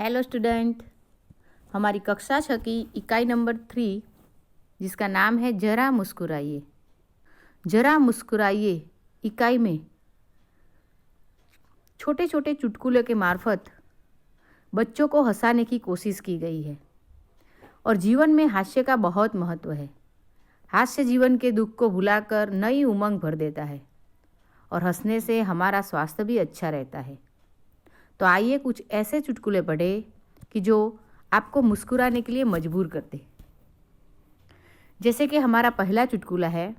Hello student, हमारी कक्षा 6 की इकाई नंबर 3 जिसका नाम है जरा मुस्कुराइए। जरा मुस्कुराइए इकाई में छोटे छोटे चुटकुले के मार्फत बच्चों को हंसाने की कोशिश की गई है। और जीवन में हास्य का बहुत महत्व है। हास्य जीवन के दुख को भुलाकर नई उमंग भर देता है और हंसने से हमारा स्वास्थ्य भी अच्छा रहता है। तो आइए कुछ ऐसे चुटकुले पढ़े कि जो आपको मुस्कुराने के लिए मजबूर कर दे। जैसे कि हमारा पहला चुटकुला है।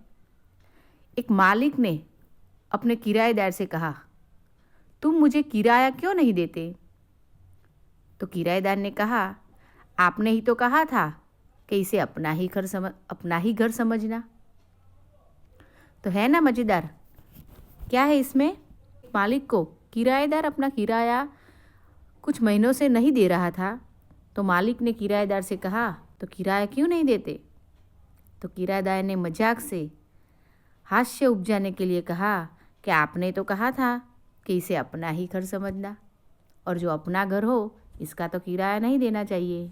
एक मालिक ने अपने किराएदार से कहा, तुम मुझे किराया क्यों नहीं देते? तो किराएदार ने कहा, आपने ही तो कहा था कि इसे अपना ही घर समझना। तो है ना मज़ेदार? क्या है इसमें? मालिक को किराएदार अपना किराया कुछ महीनों से नहीं दे रहा था, तो मालिक ने किराएदार से कहा, तो किराया क्यों नहीं देते? तो किराएदार ने मजाक से हास्य उपजाने के लिए कहा कि आपने तो कहा था कि इसे अपना ही घर समझना, और जो अपना घर हो इसका तो किराया नहीं देना चाहिए।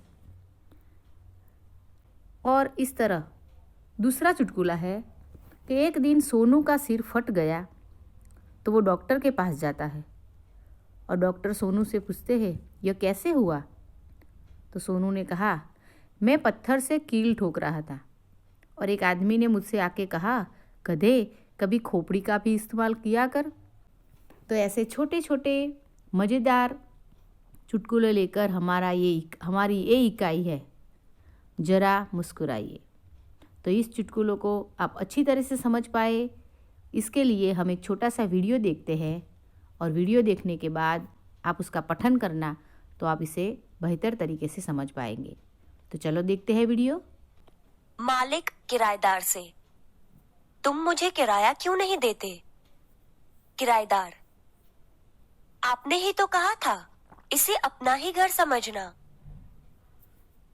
और इस तरह दूसरा चुटकुला है कि एक दिन सोनू का सिर फट गया तो वो डॉक्टर के पास जाता है और डॉक्टर सोनू से पूछते हैं, यह कैसे हुआ? तो सोनू ने कहा, मैं पत्थर से कील ठोक रहा था और एक आदमी ने मुझसे आके कहा, गधे कभी खोपड़ी का भी इस्तेमाल किया कर। तो ऐसे छोटे छोटे मज़ेदार चुटकुले लेकर हमारी ये इकाई है जरा मुस्कुराइए। तो इस चुटकुलों को आप अच्छी तरह से समझ पाए, इसके लिए हम एक छोटा सा वीडियो देखते हैं और वीडियो देखने के बाद आप उसका पठन करना, तो आप इसे बेहतर तरीके से समझ पाएंगे। तो चलो देखते हैं वीडियो। मालिक किराएदार से, तुम मुझे किराया क्यों नहीं देते? किराएदार, आपने ही तो कहा था इसे अपना ही घर समझना।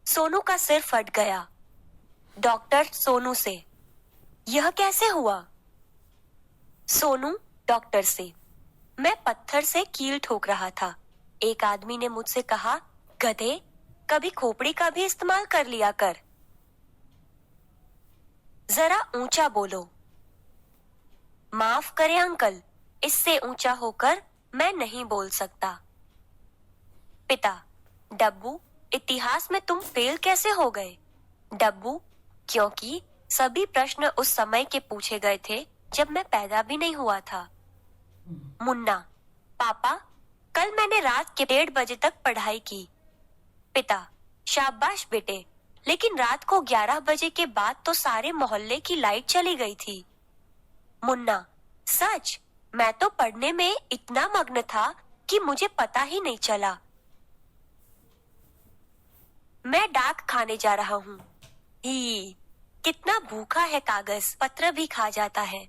सोनू का सिर फट गया। डॉक्टर सोनू से, यह कैसे हुआ? सोनू डॉक्टर से, मैं पत्थर से कील ठोक रहा था। एक आदमी ने मुझसे कहा, गधे कभी खोपड़ी का भी इस्तेमाल कर लिया कर। जरा ऊंचा बोलो। माफ करें अंकल, इससे ऊंचा होकर मैं नहीं बोल सकता। पिता, डब्बू इतिहास में तुम फेल कैसे हो गए? डब्बू, क्योंकि सभी प्रश्न उस समय के पूछे गए थे जब मैं पैदा भी नहीं हुआ था। मुन्ना, पापा कल मैंने रात के 1:30 बजे तक पढ़ाई की। पिता, शाबाश बेटे, लेकिन रात को 11 बजे के बाद तो सारे मोहल्ले की लाइट चली गई थी। मुन्ना, सच? मैं तो पढ़ने में इतना मग्न था कि मुझे पता ही नहीं चला। मैं डाक खाने जा रहा हूँ। ही, कितना भूखा है कागज, पत्र भी खा जाता है।